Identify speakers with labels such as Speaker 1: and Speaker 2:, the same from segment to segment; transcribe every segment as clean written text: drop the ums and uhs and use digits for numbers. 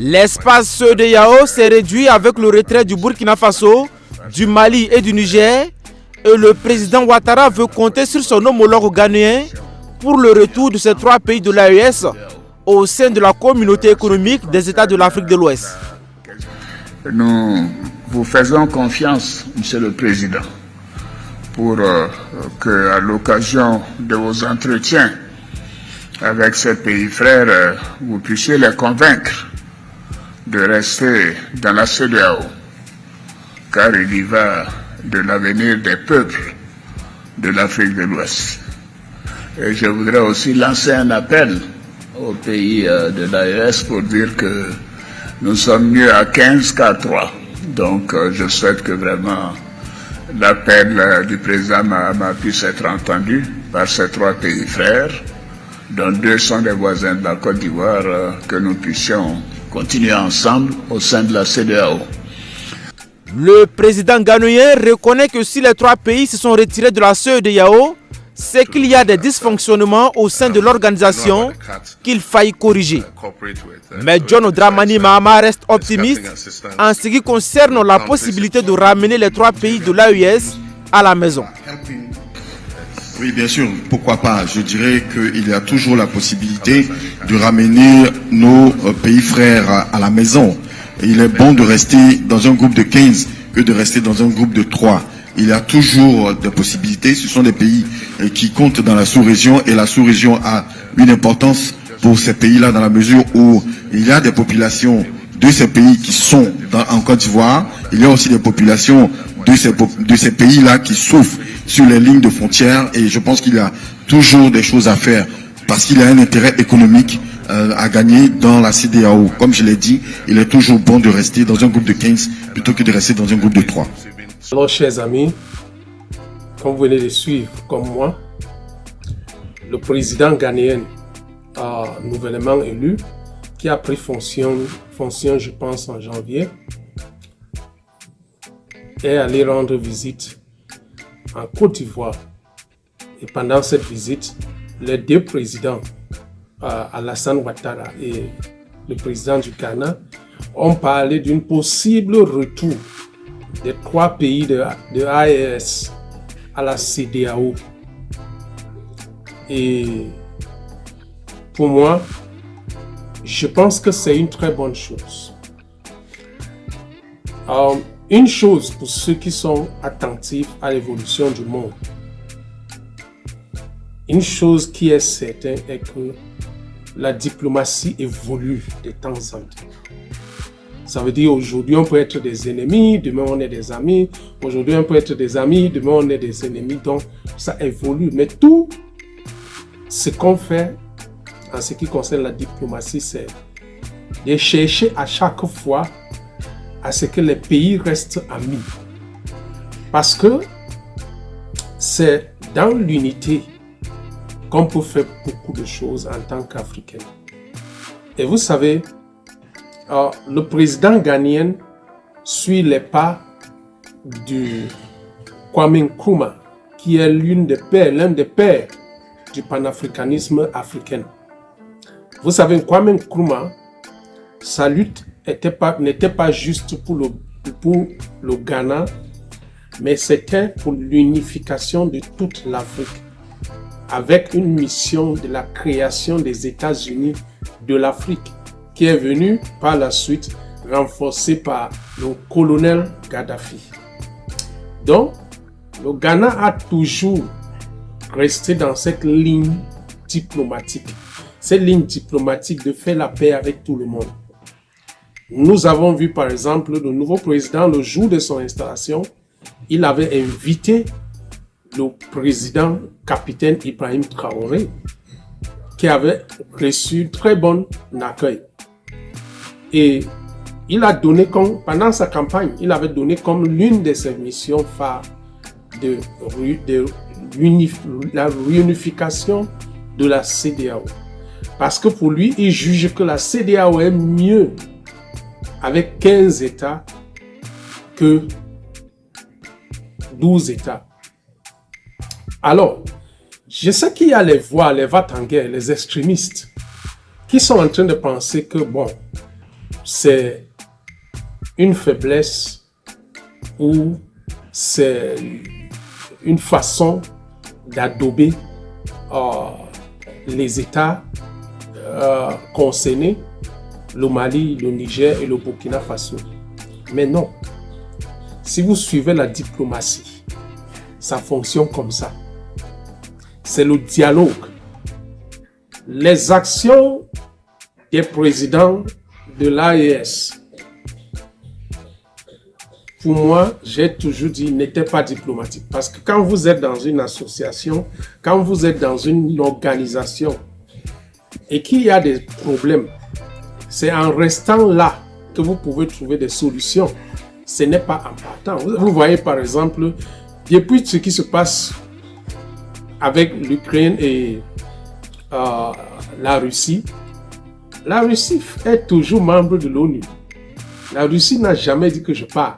Speaker 1: L'espace CEDEAO s'est réduit avec le retrait du Burkina Faso, du Mali et du Niger, et le président Ouattara veut compter sur son homologue ghanéen pour le retour de ces trois pays de l'AES au sein de la communauté économique des États de l'Afrique de l'Ouest.
Speaker 2: Nous vous faisons confiance, Monsieur le Président, pour que, à l'occasion de vos entretiens avec ces pays frères, vous puissiez les convaincre de rester dans la CEDEAO, car il y va de l'avenir des peuples de l'Afrique de l'Ouest. Et je voudrais aussi lancer un appel aux pays de l'AES pour dire que nous sommes mieux à 15 qu'à 3. Donc je souhaite que vraiment l'appel du président Mahama puisse être entendu par ces trois pays frères, dont 2 sont des voisins de la Côte d'Ivoire, que nous puissions continuer ensemble au sein de la CEDEAO.
Speaker 1: Le président ghanéen reconnaît que si les trois pays se sont retirés de la CEDEAO, c'est qu'il y a des dysfonctionnements au sein de l'organisation qu'il faille corriger. Mais John Dramani Mahama reste optimiste en ce qui concerne la possibilité de ramener les trois pays de l'AES à la maison.
Speaker 3: Oui, bien sûr, pourquoi pas. Je dirais qu'il y a toujours la possibilité de ramener nos pays frères à la maison. Et il est bon de rester dans un groupe de 15 que de rester dans un groupe de 3. Il y a toujours des possibilités. Ce sont des pays qui comptent dans la sous-région et la sous-région a une importance pour ces pays-là dans la mesure où il y a des populations de ces pays qui sont en Côte d'Ivoire. Il y a aussi des populations de ces pays-là qui souffrent sur les lignes de frontières et je pense qu'il y a toujours des choses à faire parce qu'il y a un intérêt économique à gagner dans la CEDEAO. Comme je l'ai dit, il est toujours bon de rester dans un groupe de 15 plutôt que de rester dans un groupe de 3.
Speaker 4: Alors, chers amis, comme vous venez de suivre, comme moi, le président ghanéen nouvellement élu, qui a pris fonction, je pense, en janvier, est allé rendre visite en Côte d'Ivoire. Et pendant cette visite, les 2 présidents, Alassane Ouattara et le président du Ghana, ont parlé d'un possible retour des 3 pays de l'AES à la CEDEAO. Et pour moi, je pense que c'est une très bonne chose. Une chose pour ceux qui sont attentifs à l'évolution du monde. Une chose qui est certaine est que la diplomatie évolue de temps en temps. Ça veut dire aujourd'hui on peut être des ennemis, demain on est des amis. Aujourd'hui on peut être des amis, demain on est des ennemis. Donc ça évolue. Mais tout ce qu'on fait en ce qui concerne la diplomatie, c'est de chercher à chaque fois à ce que les pays restent amis. Parce que c'est dans l'unité qu'on peut faire beaucoup de choses en tant qu'Africains. Et vous savez, le président ghanéen suit les pas du Kwame Nkrumah, qui est l'un des pères du panafricanisme africain. Vous savez, Kwame Nkrumah, sa lutte n'était pas juste pour le Ghana, mais c'était pour l'unification de toute l'Afrique, avec une mission de la création des États-Unis de l'Afrique, qui est venue par la suite renforcée par le colonel Gaddafi. Donc, le Ghana a toujours resté dans cette ligne diplomatique de faire la paix avec tout le monde. Nous avons vu par exemple le nouveau président, le jour de son installation, il avait invité le président capitaine Ibrahim Traoré, qui avait reçu très bon accueil. Et il a donné pendant sa campagne, il avait donné comme l'une de ses missions phares de la réunification de la CEDEAO. Parce que pour lui, il juge que la CEDEAO est mieux avec 15 États que 12 États. Alors, je sais qu'il y a les va-t-en-guerre, les extrémistes, qui sont en train de penser que, bon, c'est une faiblesse ou c'est une façon d'adober les États concernés, le Mali, le Niger et le Burkina Faso. Mais non, si vous suivez la diplomatie, ça fonctionne comme ça. C'est le dialogue. Les actions des présidents de l'AES, pour moi, j'ai toujours dit, n'étaient pas diplomatiques. Parce que quand vous êtes dans une association, quand vous êtes dans une organisation et qu'il y a des problèmes, c'est en restant là que vous pouvez trouver des solutions. Ce n'est pas important. Vous voyez par exemple, depuis ce qui se passe avec l'Ukraine et la Russie est toujours membre de l'ONU. La Russie n'a jamais dit que je pars.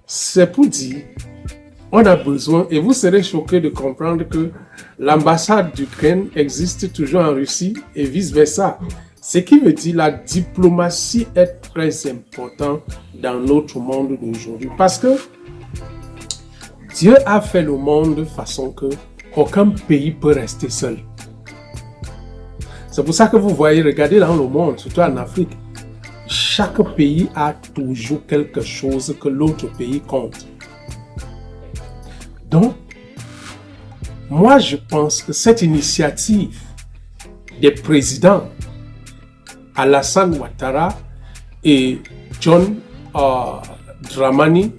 Speaker 4: C'est pour dire, on a besoin, et vous serez choqués de comprendre que l'ambassade d'Ukraine existe toujours en Russie et vice-versa. Ce qui veut dire la diplomatie est très importante dans notre monde d'aujourd'hui. Parce que Dieu a fait le monde de façon que aucun pays peut rester seul. C'est pour ça que vous voyez, regardez dans le monde, surtout en Afrique, chaque pays a toujours quelque chose que l'autre pays compte. Donc, moi je pense que cette initiative des présidents Alassane Ouattara et John Dramani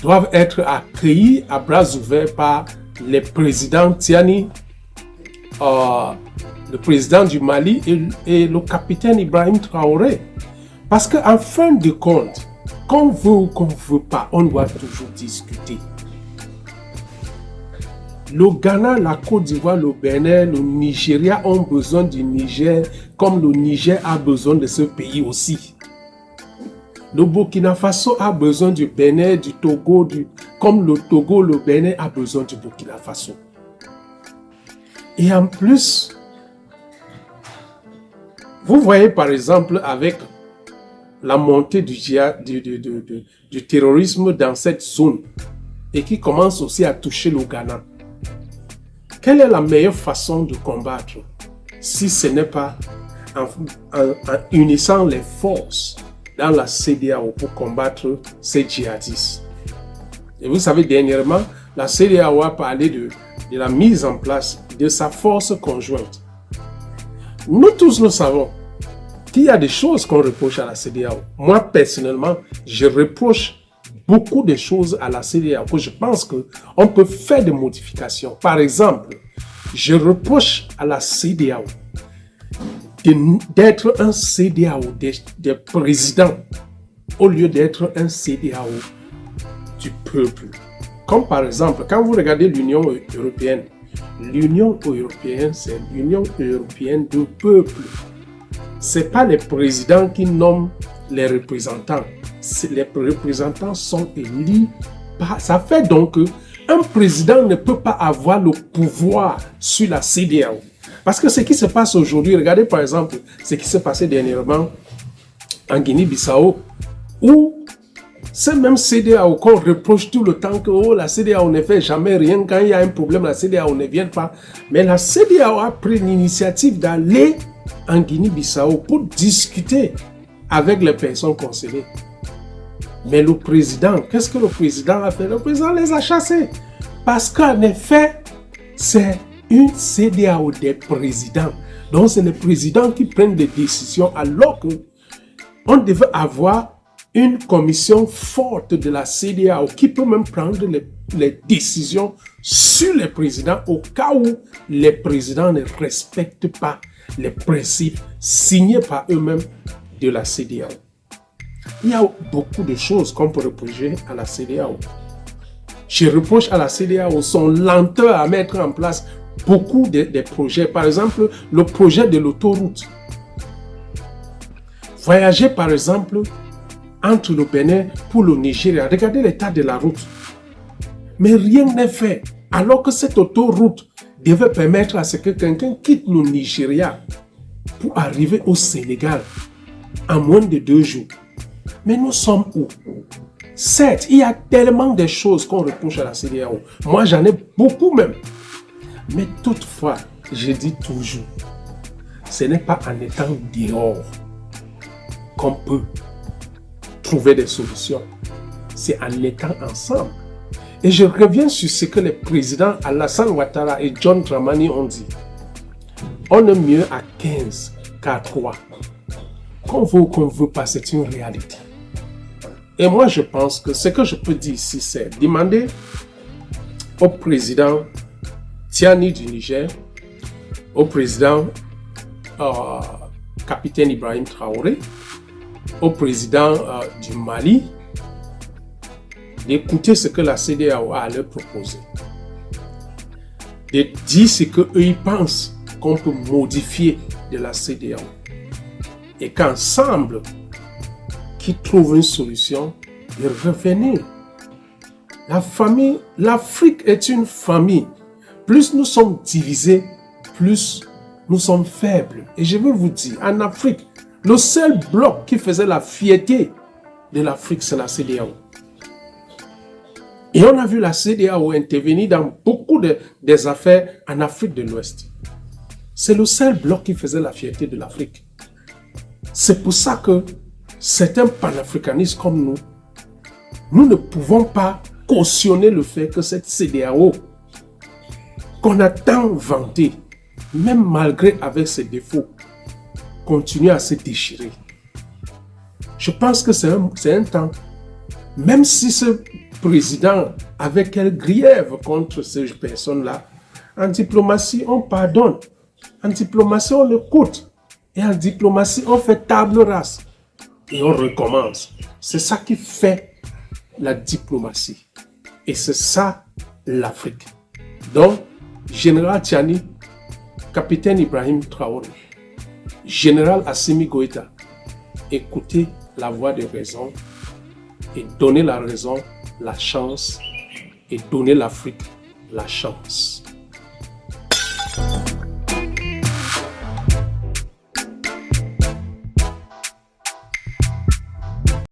Speaker 4: doivent être accueillis à bras ouverts par les présidents Tiani, le président du Mali et le capitaine Ibrahim Traoré. Parce qu'en fin de compte, qu'on veut ou qu'on ne veut pas, on doit toujours discuter. Le Ghana, la Côte d'Ivoire, le Bénin, le Nigeria ont besoin du Niger, comme le Niger a besoin de ce pays aussi. Le Burkina Faso a besoin du Bénin, du Togo, comme le Togo, le Bénin a besoin du Burkina Faso. Et en plus, vous voyez par exemple avec la montée du terrorisme dans cette zone et qui commence aussi à toucher le Ghana. Quelle est la meilleure façon de combattre si ce n'est pas en unissant les forces dans la CEDEAO pour combattre ces djihadistes? Et vous savez, dernièrement, la CEDEAO a parlé de la mise en place de sa force conjointe. Nous tous le savons qu'il y a des choses qu'on reproche à la CEDEAO. Moi, personnellement, je reproche beaucoup de choses à la CEDEAO que je pense qu'on peut faire des modifications. Par exemple, je reproche à la CEDEAO d'être un CEDEAO des présidents au lieu d'être un CEDEAO du peuple. Comme par exemple, quand vous regardez l'Union européenne, c'est l'Union européenne du peuple. Ce n'est pas les présidents qui nomment les représentants. Les représentants sont élus. Ça fait donc qu'un président ne peut pas avoir le pouvoir sur la CEDEAO. Parce que ce qui se passe aujourd'hui, regardez par exemple ce qui s'est passé dernièrement en Guinée-Bissau, où c'est même CEDEAO qu'on reproche tout le temps que la CEDEAO ne fait jamais rien. Quand il y a un problème, la CEDEAO ne vient pas. Mais la CEDEAO a pris l'initiative d'aller en Guinée-Bissau pour discuter avec les personnes concernées. Mais le président, qu'est-ce que le président a fait? Le président les a chassés. Parce qu'en effet, c'est une CEDEAO des présidents. Donc c'est les présidents qui prennent des décisions alors qu'on devait avoir une commission forte de la CEDEAO qui peut même prendre les décisions sur les présidents au cas où les présidents ne respectent pas les principes signés par eux-mêmes de la CEDEAO. Il y a beaucoup de choses qu'on peut reprocher à la CEDEAO. Je reproche à la CEDEAO son lenteur à mettre en place beaucoup de projets. Par exemple, le projet de l'autoroute. Voyager, par exemple, entre le Bénin pour le Nigeria. Regardez l'état de la route. Mais rien n'est fait. Alors que cette autoroute devait permettre à ce que quelqu'un quitte le Nigeria pour arriver au Sénégal. en moins de 2 jours. Mais nous sommes où? Certes, il y a tellement de choses qu'on reproche à la CEDEAO. Moi, j'en ai beaucoup même. Mais toutefois, je dis toujours, ce n'est pas en étant dehors qu'on peut trouver des solutions. C'est en étant ensemble. Et je reviens sur ce que les présidents Alassane Ouattara et John Dramani ont dit. On est mieux à 15 qu'à 3. Qu'on veut ou qu'on ne veut pas, c'est une réalité. Et moi, je pense que ce que je peux dire ici, c'est demander au président Tiani du Niger, au président capitaine Ibrahim Traoré, au président du Mali, d'écouter ce que la CEDEAO a à leur proposer, de dire ce qu'eux ils pensent qu'on peut modifier de la CEDEAO et qu'ensemble, qu'ils trouvent une solution de revenir. La famille, l'Afrique est une famille. Plus nous sommes divisés, plus nous sommes faibles. Et je veux vous dire, en Afrique, le seul bloc qui faisait la fierté de l'Afrique, c'est la CEDEAO. Et on a vu la CEDEAO intervenir dans beaucoup des affaires en Afrique de l'Ouest. C'est le seul bloc qui faisait la fierté de l'Afrique. C'est pour ça que certains panafricanistes comme nous ne pouvons pas cautionner le fait que cette CEDEAO, qu'on a tant vanté, même malgré avec ses défauts, continue à se déchirer. Je pense que c'est un temps, même si ce président avait quelques griefs contre ces personnes-là, en diplomatie, on pardonne. En diplomatie, on écoute. Et en diplomatie, on fait table rase. Et on recommence. C'est ça qui fait la diplomatie. Et c'est ça l'Afrique. Donc, Général Tiani, Capitaine Ibrahim Traoré, Général Assimi Goïta, écoutez la voix de raison et donnez la raison, la chance et donnez l'Afrique la chance.